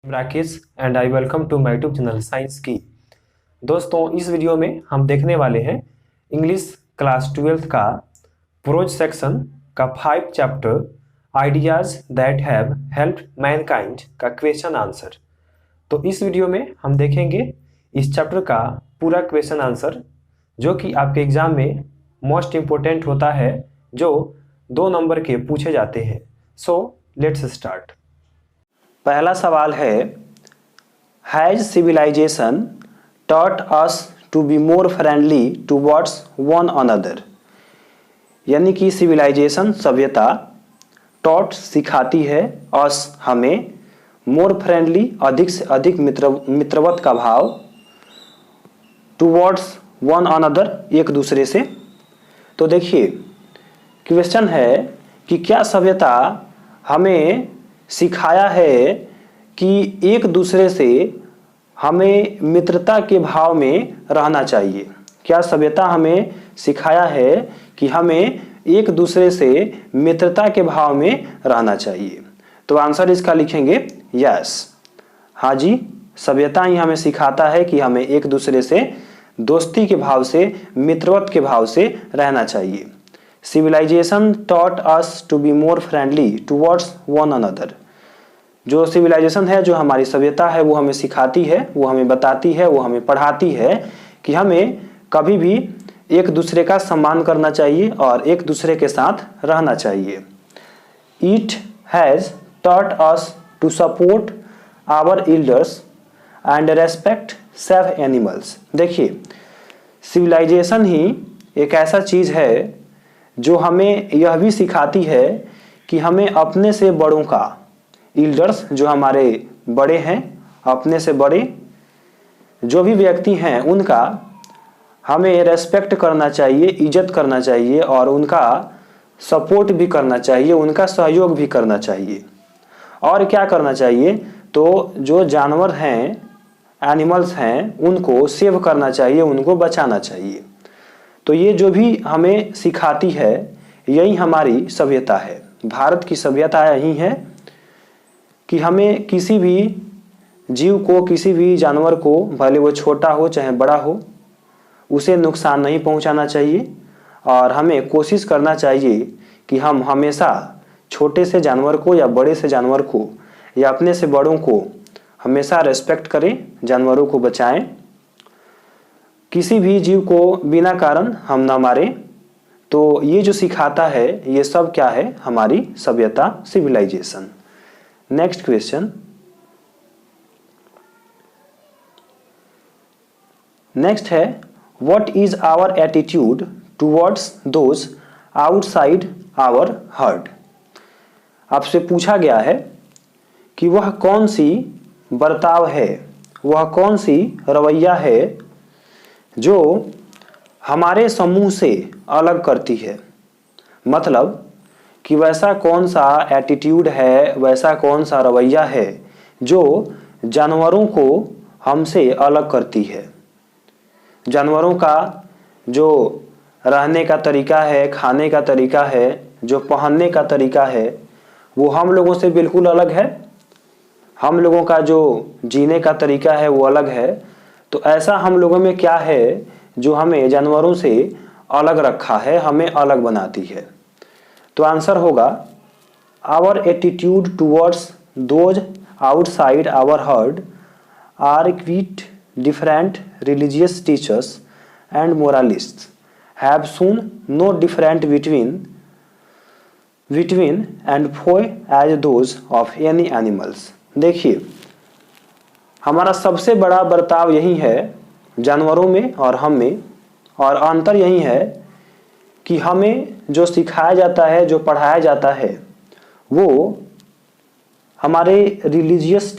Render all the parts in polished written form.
Rakesh and I welcome to my YouTube channel science की। दोस्तों, इस वीडियो में हम देखने वाले हैं इंग्लिश क्लास 12th का प्रोज सेक्शन का 5 chapter ideas that have helped Mankind का क्वेश्चन आंसर। तो इस वीडियो में हम देखेंगे इस चैप्टर का पूरा क्वेश्चन आंसर, जो कि आपके एग्जाम में मोस्ट इम्पोर्टेंट होता है, जो 2 नंबर के पूछे जाते हैं। So let's start. पहला सवाल है, has civilisation taught us to be more friendly towards one another. यानी कि सिविलाइजेशन सभ्यता, टॉट सिखाती है, अस हमें, मोर फ्रेंडली अधिक से अधिक मित्रवत का भाव, टूवर्ड्स वन अनदर एक दूसरे से। तो देखिए, क्वेश्चन है कि क्या सभ्यता हमें सिखाया है कि एक दूसरे से हमें मित्रता के भाव में रहना चाहिए। क्या सभ्यता हमें सिखाया है कि हमें एक दूसरे से मित्रता के भाव में रहना चाहिए। तो आंसर इसका लिखेंगे यस। हाँ जी, सभ्यता ही हमें सिखाता है कि हमें एक दूसरे से दोस्ती के भाव से, मित्रवत के भाव से रहना चाहिए। Civilisation taught us to be more friendly towards one another. जो सिविलाइजेशन है, जो हमारी सभ्यता है, वो हमें सिखाती है, वो हमें बताती है, वो हमें पढ़ाती है कि हमें कभी भी एक दूसरे का सम्मान करना चाहिए और एक दूसरे के साथ रहना चाहिए। It has taught us to support our elders and respect save animals. देखिए, सिविलाइजेशन ही एक ऐसा चीज़ है जो हमें यह भी सिखाती है कि हमें अपने से बड़ों का, एल्डर्स जो हमारे बड़े हैं, अपने से बड़े जो भी व्यक्ति हैं, उनका हमें रेस्पेक्ट करना चाहिए, इज्जत करना चाहिए और उनका सपोर्ट भी करना चाहिए, उनका सहयोग भी करना चाहिए। और क्या करना चाहिए, तो जो जानवर हैं, एनिमल्स हैं, उनको सेव करना चाहिए, उनको बचाना चाहिए। तो ये जो भी हमें सिखाती है, यही हमारी सभ्यता है। भारत की सभ्यता यही है कि हमें किसी भी जीव को, किसी भी जानवर को, भले वो छोटा हो चाहे बड़ा हो, उसे नुकसान नहीं पहुंचाना चाहिए और हमें कोशिश करना चाहिए कि हम हमेशा छोटे से जानवर को या बड़े से जानवर को या अपने से बड़ों को हमेशा रेस्पेक्ट करें, जानवरों को बचाएं, किसी भी जीव को बिना कारण हम ना मारें। तो ये जो सिखाता है, ये सब क्या है, हमारी सभ्यता, सिविलाइजेशन। Next question. नेक्स्ट है, what is our attitude towards those outside our herd. आपसे पूछा गया है कि वह कौन सी बर्ताव है, वह कौन सी रवैया है जो हमारे समूह से अलग करती है। मतलब कि वैसा कौन सा एटीट्यूड है, वैसा कौन सा रवैया है जो जानवरों को हमसे अलग करती है। जानवरों का जो रहने का तरीका है, खाने का तरीका है, जो पहनने का तरीका है, वो हम लोगों से बिल्कुल अलग है। हम लोगों का जो जीने का तरीका है वो अलग है। तो ऐसा हम लोगों में क्या है जो हमें जानवरों से अलग रखा है, हमें अलग बनाती है। तो आंसर होगा, our attitude towards those outside our herd are quite different religious teachers and moralists have shown no different between and for as those of any animals. देखिए, हमारा सबसे बड़ा बर्ताव यही है जानवरों में और हम में, और अंतर यही है कि हमें जो सिखाया जाता है, जो पढ़ाया जाता है, वो हमारे रिलीजियस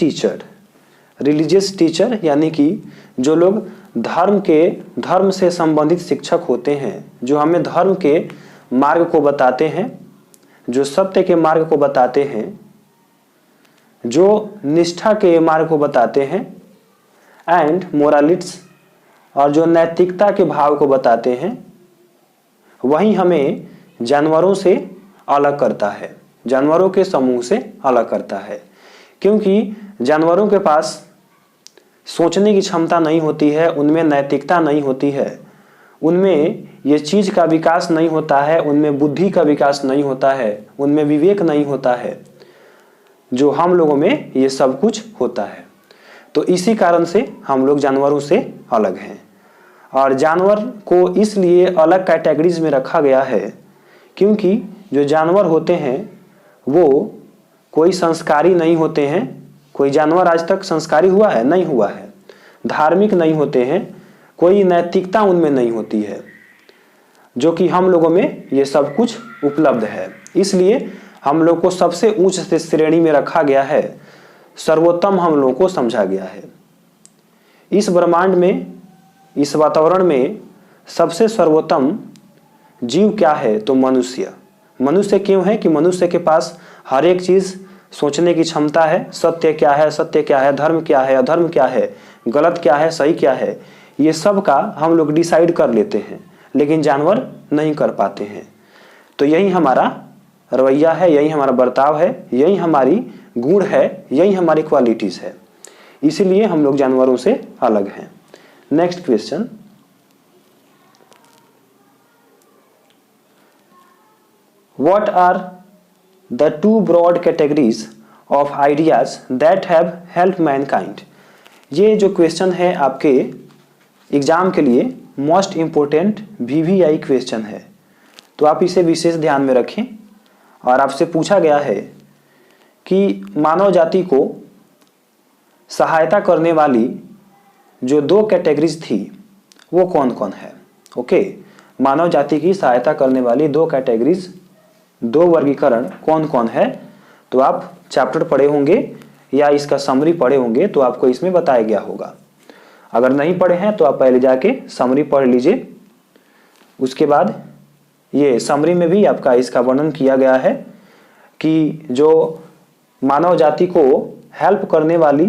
टीचर यानी कि जो लोग धर्म से संबंधित शिक्षक होते हैं, जो हमें धर्म के मार्ग को बताते हैं, जो सत्य के मार्ग को बताते हैं, जो निष्ठा के मार्ग को बताते हैं, एंड मोरालिट्स और जो नैतिकता के भाव को बताते हैं, वही हमें जानवरों से अलग करता है, जानवरों के समूह से अलग करता है। क्योंकि जानवरों के पास सोचने की क्षमता नहीं होती है, उनमें नैतिकता नहीं होती है, उनमें ये चीज़ का विकास नहीं होता है, उनमें बुद्धि का विकास नहीं होता है, उनमें विवेक नहीं होता है, जो हम लोगों में ये सब कुछ होता है। तो इसी कारण से हम लोग जानवरों से अलग हैं। और जानवर को इसलिए अलग कैटेगरीज में रखा गया है क्योंकि जो जानवर होते हैं वो कोई संस्कारी नहीं होते हैं। कोई जानवर आज तक संस्कारी हुआ है? नहीं हुआ है। धार्मिक नहीं होते हैं, कोई नैतिकता उनमें नहीं होती है, जो कि हम लोगों में ये सब कुछ उपलब्ध है। इसलिए हम लोग को सबसे उच्च श्रेणी में रखा गया है, सर्वोत्तम हम लोगों को समझा गया है। इस ब्रह्मांड में, इस वातावरण में सबसे सर्वोत्तम जीव क्या है? तो मनुष्य। मनुष्य क्यों है? कि मनुष्य के पास हर एक चीज सोचने की क्षमता है। सत्य क्या है, सत्य क्या है, धर्म क्या है, अधर्म क्या है, गलत क्या है, सही क्या है, ये सब का हम लोग डिसाइड कर लेते हैं, लेकिन जानवर नहीं कर पाते हैं। तो यही हमारा रवैया है, यही हमारा बर्ताव है, यही हमारी गुण है, यही हमारी क्वालिटीज है। इसीलिए हम लोग जानवरों से अलग हैं। Next question, what are the two broad categories of ideas that have help mankind? ये जो क्वेश्चन है आपके एग्जाम के लिए मोस्ट इंपोर्टेंट VVI क्वेश्चन है, तो आप इसे विशेष ध्यान में रखें। और आपसे पूछा गया है कि मानव जाति को सहायता करने वाली जो दो कैटेगरीज थी वो कौन कौन है। ओके, मानव जाति की सहायता करने वाली दो कैटेगरीज, दो वर्गीकरण कौन कौन है? तो आप चैप्टर पढ़े होंगे या इसका समरी पढ़े होंगे तो आपको इसमें बताया गया होगा। अगर नहीं पढ़े हैं तो आप पहले जाके समरी पढ़ लीजिए। उसके बाद ये समरी में भी आपका इसका वर्णन किया गया है कि जो मानव जाति को हेल्प करने वाली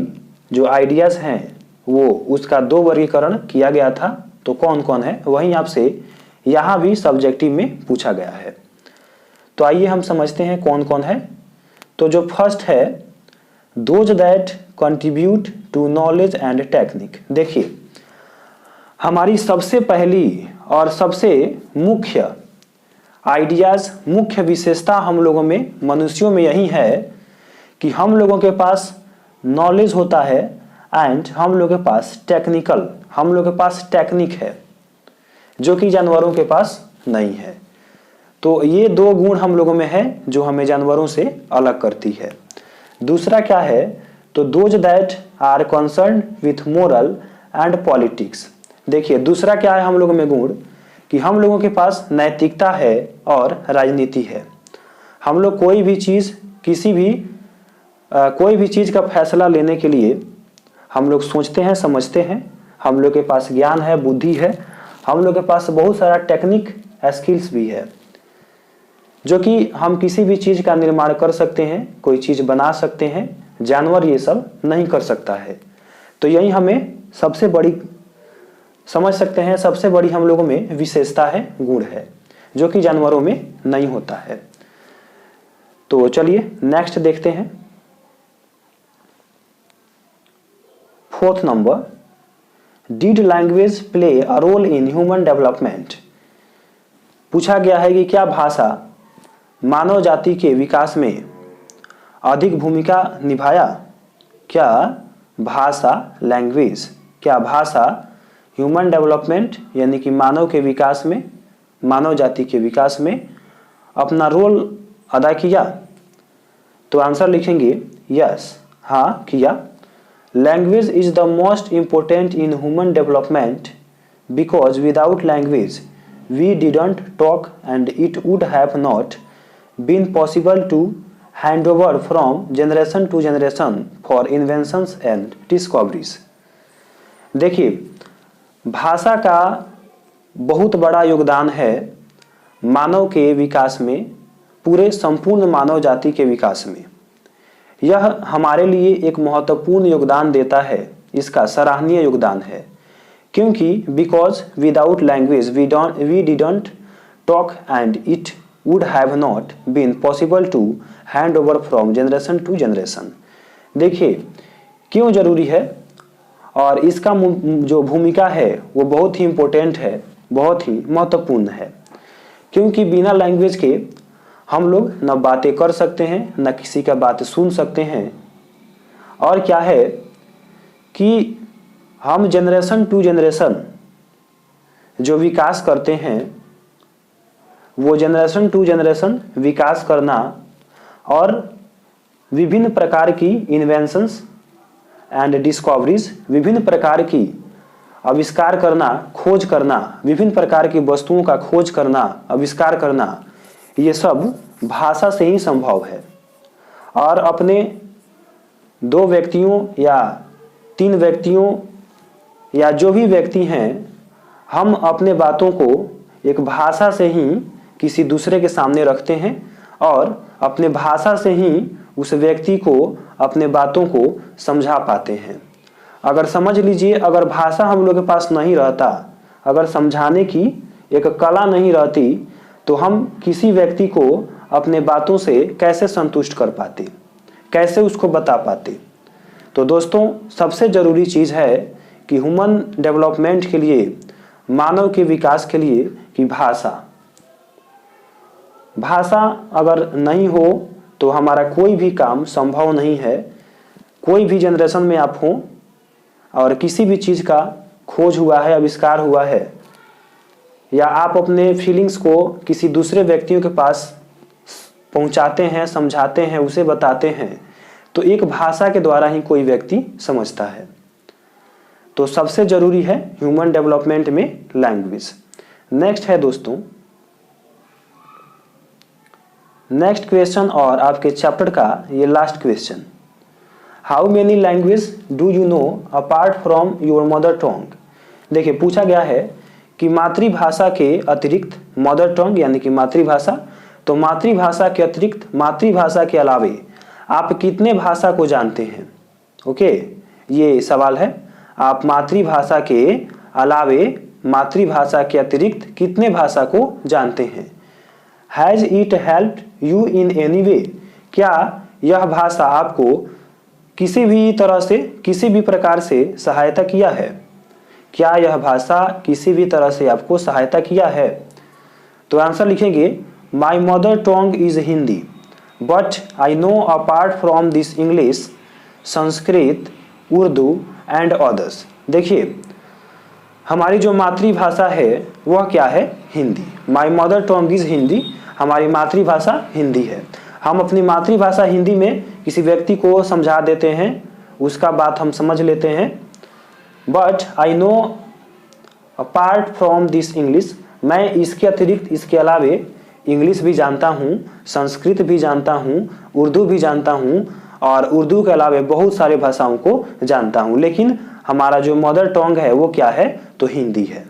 जो आइडियाज हैं वो उसका दो वर्गीकरण किया गया था, तो कौन कौन है वहीं आपसे यहाँ भी सब्जेक्टिव में पूछा गया है। तो आइए हम समझते हैं कौन कौन है। तो जो फर्स्ट है, those that contribute to knowledge and technique. देखिए, हमारी सबसे पहली और सबसे मुख्य आइडियाज, मुख्य विशेषता हम लोगों में, मनुष्यों में यही है कि हम लोगों के पास नॉलेज होता है एंड हम लोगों के पास टेक्निकल, हम लोगों के पास टेक्निक है, जो कि जानवरों के पास नहीं है। तो ये दो गुण हम लोगों में है जो हमें जानवरों से अलग करती है। दूसरा क्या है? तो those that are concern with moral and politics. देखिए, दूसरा क्या है हम लोगों में गुण? कि हम लोगों के पास नैतिकता है और राजनीति है। हम लोग कोई भी चीज़, कोई भी चीज़ का फैसला लेने के लिए हम लोग सोचते हैं, समझते हैं, हम लोग के पास ज्ञान है, बुद्धि है, हम लोग के पास बहुत सारा टेक्निक स्किल्स भी है, जो कि हम किसी भी चीज़ का निर्माण कर सकते हैं, कोई चीज़ बना सकते हैं। जानवर ये सब नहीं कर सकता है। तो यही हमें सबसे बड़ी, समझ सकते हैं, सबसे बड़ी हम लोगों में विशेषता है, गुण है, जो कि जानवरों में नहीं होता है। तो चलिए नेक्स्ट देखते हैं। Fourth number, did language play a role in human development? पूछा गया है कि क्या भाषा मानव जाति के विकास में अधिक भूमिका निभाया? क्या भाषा, लैंग्वेज, क्या भाषा ह्यूमन डेवलपमेंट यानी कि मानव के विकास में, मानव जाति के विकास में अपना रोल अदा किया? तो आंसर लिखेंगे यस, हाँ किया। Language is the most important in human development because without language we didn't talk and it would have not been possible to hand over from generation to generation for inventions and discoveries। देखिए, भाषा का बहुत बड़ा योगदान है मानव के विकास में, पूरे संपूर्ण मानव जाति के विकास में। यह हमारे लिए एक महत्वपूर्ण योगदान देता है, इसका सराहनीय योगदान है, क्योंकि because without language we didn't talk and it would have not been possible to hand over from generation to generation। देखिए क्यों जरूरी है और इसका जो भूमिका है वो बहुत ही इम्पोर्टेंट है, बहुत ही महत्वपूर्ण है। क्योंकि बिना लैंग्वेज के हम लोग न बातें कर सकते हैं, न किसी का बात सुन सकते हैं। और क्या है कि हम जनरेशन टू जनरेशन जो विकास करते हैं, वो जनरेशन टू जनरेशन विकास करना और विभिन्न प्रकार की इन्वेंशंस एंड डिस्कवरीज, विभिन्न प्रकार की आविष्कार करना, खोज करना, विभिन्न प्रकार की वस्तुओं का खोज करना, आविष्कार करना, ये सब भाषा से ही संभव है। और अपने 2 व्यक्तियों या 3 व्यक्तियों या जो भी व्यक्ति हैं, हम अपने बातों को एक भाषा से ही किसी दूसरे के सामने रखते हैं और अपने भाषा से ही उस व्यक्ति को अपने बातों को समझा पाते हैं। अगर समझ लीजिए, अगर भाषा हम लोग के पास नहीं रहता, अगर समझाने की एक कला नहीं रहती, तो हम किसी व्यक्ति को अपने बातों से कैसे संतुष्ट कर पाते, कैसे उसको बता पाते। तो दोस्तों सबसे ज़रूरी चीज़ है कि ह्यूमन डेवलपमेंट के लिए, मानव के विकास के लिए कि भाषा अगर नहीं हो तो हमारा कोई भी काम संभव नहीं है। कोई भी जनरेशन में आप हो और किसी भी चीज़ का खोज हुआ है, आविष्कार हुआ है, या आप अपने फीलिंग्स को किसी दूसरे व्यक्तियों के पास पहुंचाते हैं, समझाते हैं, उसे बताते हैं, तो एक भाषा के द्वारा ही कोई व्यक्ति समझता है। तो सबसे ज़रूरी है ह्यूमन डेवलपमेंट में लैंग्वेज। नेक्स्ट है दोस्तों, नेक्स्ट क्वेश्चन और आपके चैप्टर का ये last question, how many language do you know apart from your mother tongue. देखिए पूछा गया है कि मातृभाषा के अतिरिक्त, मदर टंग यानी कि मातृभाषा, तो मातृभाषा के अतिरिक्त, मातृभाषा के अलावे आप कितने भाषा को जानते हैं। ओके, ये सवाल है, आप मातृभाषा के अलावे, मातृभाषा के अतिरिक्त कितने भाषा को जानते हैं। Has it helped you in any way, क्या यह भाषा आपको किसी भी तरह से, किसी भी प्रकार से सहायता किया है। क्या यह भाषा किसी भी तरह से आपको सहायता किया है। तो आंसर लिखेंगे, my mother tongue is Hindi but I know apart from this English, Sanskrit, Urdu and others. देखिए हमारी जो मातृभाषा है वह क्या है, Hindi. My mother tongue is Hindi, हमारी मातृभाषा हिंदी है। हम अपनी मातृभाषा हिंदी में किसी व्यक्ति को समझा देते हैं, उसका बात हम समझ लेते हैं। But I know apart from this English, मैं इसके अतिरिक्त, इसके अलावे इंग्लिश भी जानता हूँ, संस्कृत भी जानता हूँ, उर्दू भी जानता हूँ और उर्दू के अलावे बहुत सारे भाषाओं को जानता हूँ, लेकिन हमारा जो मदर टंग है वो क्या है, तो हिंदी है।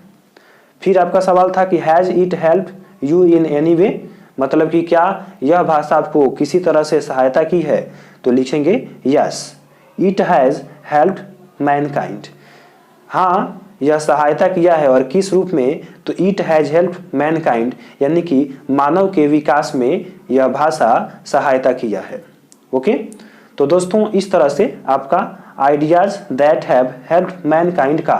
फिर आपका सवाल था कि has it help you in any way, मतलब कि क्या यह भाषा आपको किसी तरह से सहायता की है। तो लिखेंगे yes it has helped Mankind, हाँ यह सहायता किया है। और किस रूप में, तो इट हैज़ हेल्प्ड मैनकाइंड, यानी कि मानव के विकास में यह भाषा सहायता किया है। ओके, तो दोस्तों इस तरह से आपका ideas that have helped Mankind का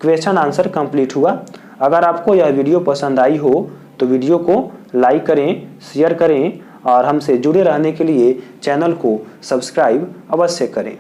क्वेश्चन आंसर कंप्लीट हुआ। अगर आपको यह वीडियो पसंद आई हो तो वीडियो को लाइक करें, शेयर करें और हमसे जुड़े रहने के लिए चैनल को सब्सक्राइब अवश्य करें।